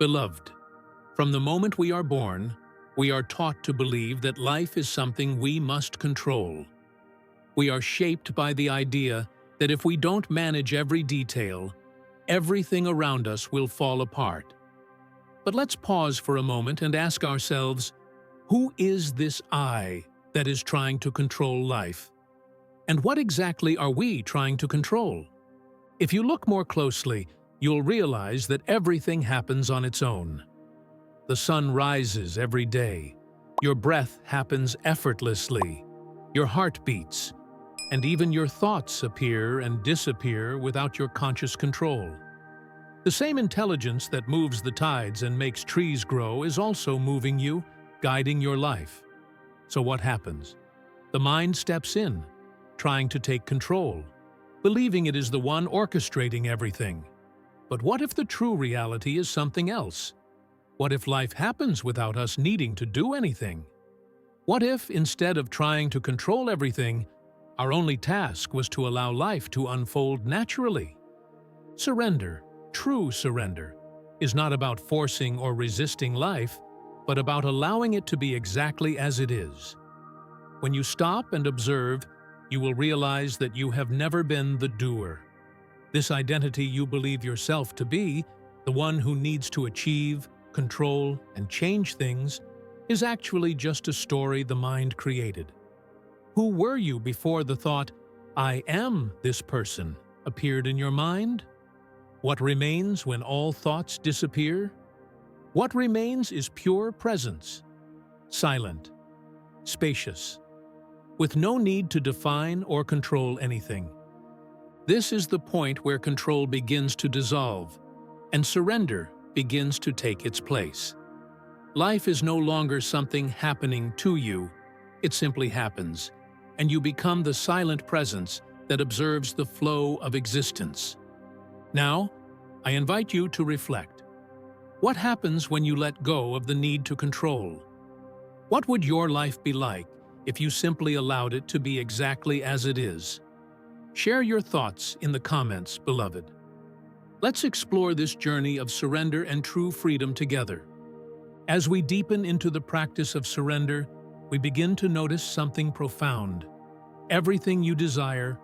Beloved, from the moment we are born, we are taught to believe that life is something we must control. We are shaped by the idea that if we don't manage every detail, everything around us will fall apart. But let's pause for a moment and ask ourselves, who is this I that is trying to control life? And what exactly are we trying to control? If you look more closely, you'll realize that everything happens on its own. The sun rises every day. Your breath happens effortlessly. Your heart beats. And even your thoughts appear and disappear without your conscious control. The same intelligence that moves the tides and makes trees grow is also moving you, guiding your life. So what happens? The mind steps in, trying to take control, believing it is the one orchestrating everything. But what if the true reality is something else? What if life happens without us needing to do anything? What if, instead of trying to control everything, our only task was to allow life to unfold naturally? Surrender, true surrender, is not about forcing or resisting life, but about allowing it to be exactly as it is. When you stop and observe, you will realize that you have never been the doer. This identity you believe yourself to be, the one who needs to achieve, control, and change things, is actually just a story the mind created. Who were you before the thought, "I am this person," appeared in your mind? What remains when all thoughts disappear? What remains is pure presence, silent, spacious, with no need to define or control anything. This is the point where control begins to dissolve, and surrender begins to take its place. Life is no longer something happening to you, it simply happens, and you become the silent presence that observes the flow of existence. Now, I invite you to reflect. What happens when you let go of the need to control? What would your life be like if you simply allowed it to be exactly as it is? Share your thoughts in the comments, beloved. Let's explore this journey of surrender and true freedom together. As we deepen into the practice of surrender, we begin to notice something profound. Everything you desire,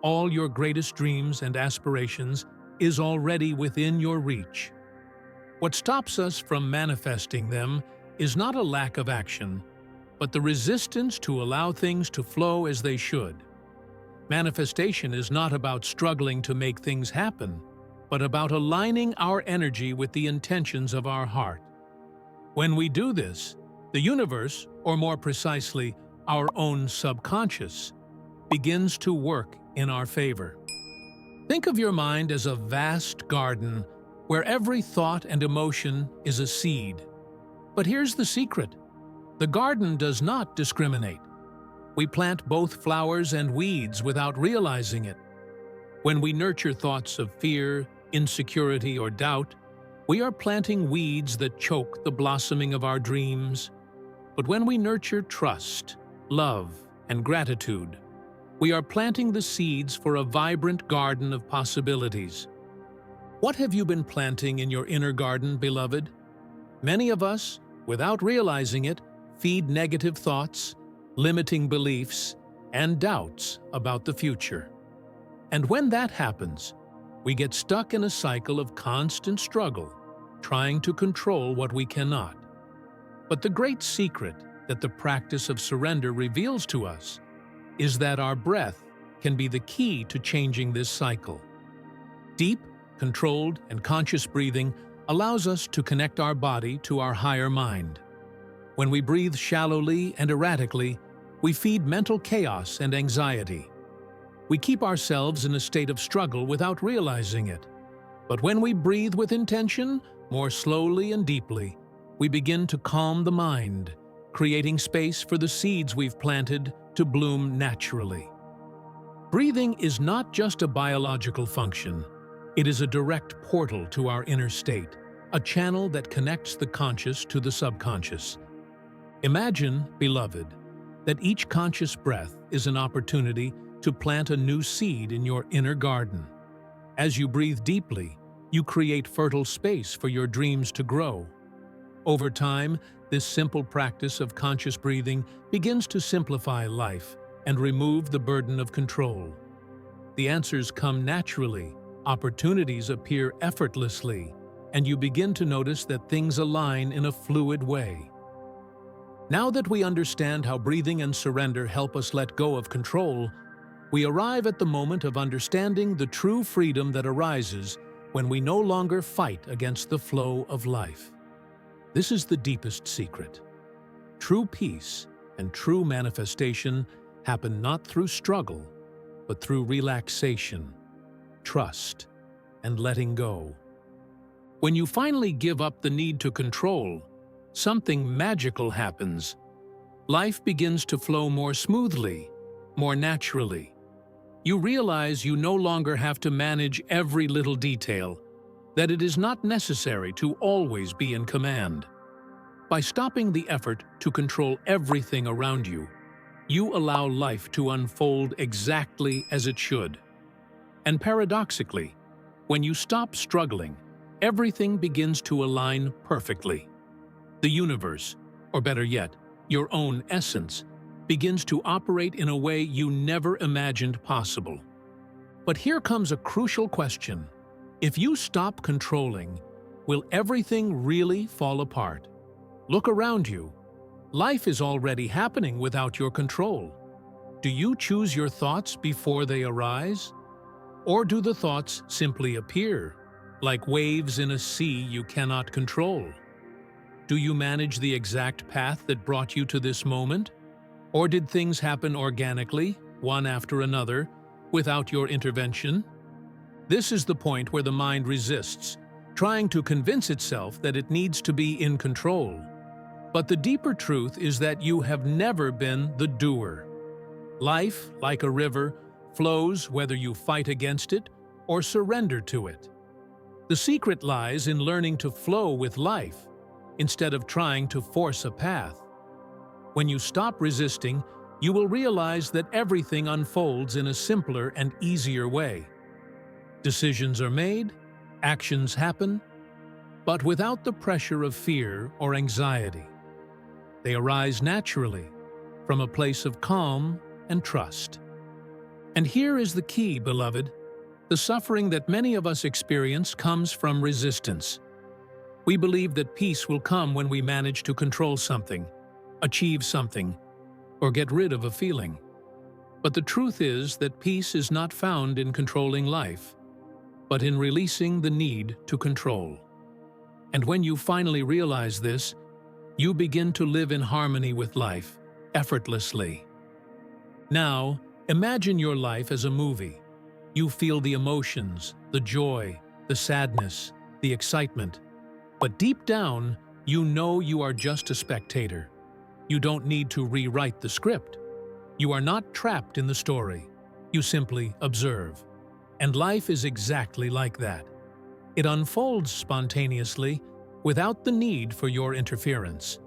all your greatest dreams and aspirations, is already within your reach. What stops us from manifesting them is not a lack of action, but the resistance to allow things to flow as they should. Manifestation is not about struggling to make things happen, but about aligning our energy with the intentions of our heart. When we do this, the universe, or more precisely, our own subconscious, begins to work in our favor. Think of your mind as a vast garden where every thought and emotion is a seed. But here's the secret. The garden does not discriminate. We plant both flowers and weeds without realizing it. When we nurture thoughts of fear, insecurity, or doubt, we are planting weeds that choke the blossoming of our dreams. But when we nurture trust, love, and gratitude, we are planting the seeds for a vibrant garden of possibilities. What have you been planting in your inner garden, beloved? Many of us, without realizing it, feed negative thoughts, limiting beliefs, and doubts about the future. And when that happens, we get stuck in a cycle of constant struggle, trying to control what we cannot. But the great secret that the practice of surrender reveals to us is that our breath can be the key to changing this cycle. Deep, controlled, and conscious breathing allows us to connect our body to our higher mind. When we breathe shallowly and erratically, we feed mental chaos and anxiety. We keep ourselves in a state of struggle without realizing it. But when we breathe with intention, more slowly and deeply, we begin to calm the mind, creating space for the seeds we've planted to bloom naturally. Breathing is not just a biological function. It is a direct portal to our inner state, a channel that connects the conscious to the subconscious. Imagine, beloved, that each conscious breath is an opportunity to plant a new seed in your inner garden. As you breathe deeply, You create fertile space for your dreams to grow. Over time, this simple practice of conscious breathing begins to simplify life and remove the burden of control. The answers come naturally, opportunities appear effortlessly, and you begin to notice that things align in a fluid way. Now that we understand how breathing and surrender help us let go of control, we arrive at the moment of understanding the true freedom that arises when we no longer fight against the flow of life. This is the deepest secret. True peace and true manifestation happen not through struggle, but through relaxation, trust, and letting go. When you finally give up the need to control, something magical happens. Life begins to flow more smoothly, more naturally. You realize you no longer have to manage every little detail, that it is not necessary to always be in command. By stopping the effort to control everything around you, you allow life to unfold exactly as it should. And paradoxically, when you stop struggling, everything begins to align perfectly. The universe, or better yet, your own essence, begins to operate in a way you never imagined possible. But here comes a crucial question. If you stop controlling, will everything really fall apart? Look around you. Life is already happening without your control. Do you choose your thoughts before they arise? Or do the thoughts simply appear, like waves in a sea you cannot control? Do you manage the exact path that brought you to this moment? Or did things happen organically, one after another, without your intervention? This is the point where the mind resists, trying to convince itself that it needs to be in control. But the deeper truth is that you have never been the doer. Life, like a river, flows whether you fight against it or surrender to it. The secret lies in learning to flow with life, instead of trying to force a path. When you stop resisting, you will realize that everything unfolds in a simpler and easier way. Decisions are made, actions happen, but without the pressure of fear or anxiety. They arise naturally, from a place of calm and trust. And here is the key, beloved. The suffering that many of us experience comes from resistance. We believe that peace will come when we manage to control something, achieve something, or get rid of a feeling. But the truth is that peace is not found in controlling life, but in releasing the need to control. And when you finally realize this, you begin to live in harmony with life, effortlessly. Now, imagine your life as a movie. You feel the emotions, the joy, the sadness, the excitement. But deep down, you know you are just a spectator. You don't need to rewrite the script. You are not trapped in the story. You simply observe. And life is exactly like that. It unfolds spontaneously, without the need for your interference.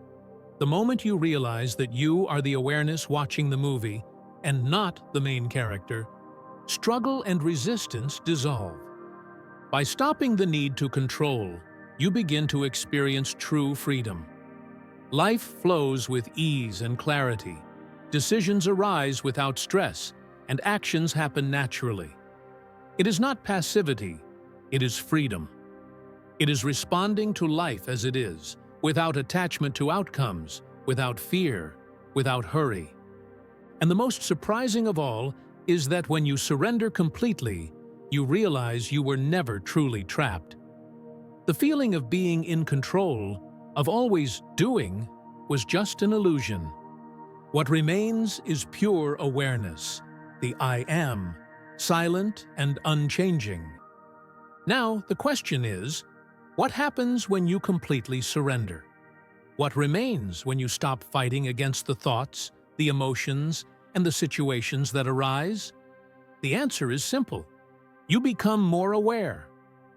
The moment you realize that you are the awareness watching the movie, and not the main character, struggle and resistance dissolve. By stopping the need to control, you begin to experience true freedom. Life flows with ease and clarity. Decisions arise without stress, and actions happen naturally. It is not passivity, it is freedom. It is responding to life as it is, without attachment to outcomes, without fear, without hurry. And the most surprising of all is that when you surrender completely, you realize you were never truly trapped. The feeling of being in control, of always doing, was just an illusion. What remains is pure awareness, the I am, silent and unchanging. Now, the question is, what happens when you completely surrender? What remains when you stop fighting against the thoughts, the emotions, and the situations that arise? The answer is simple. You become more aware,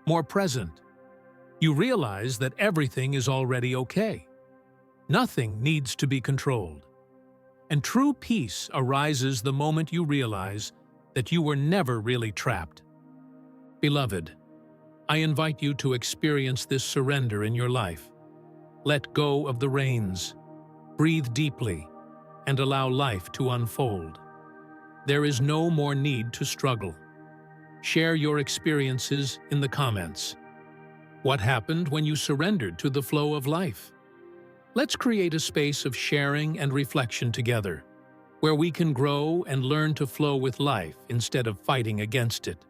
more present. You realize that everything is already okay. Nothing needs to be controlled. And true peace arises the moment you realize that you were never really trapped. Beloved, I invite you to experience this surrender in your life. Let go of the reins, breathe deeply, and allow life to unfold. There is no more need to struggle. Share your experiences in the comments. What happened when you surrendered to the flow of life? Let's create a space of sharing and reflection together, where we can grow and learn to flow with life instead of fighting against it.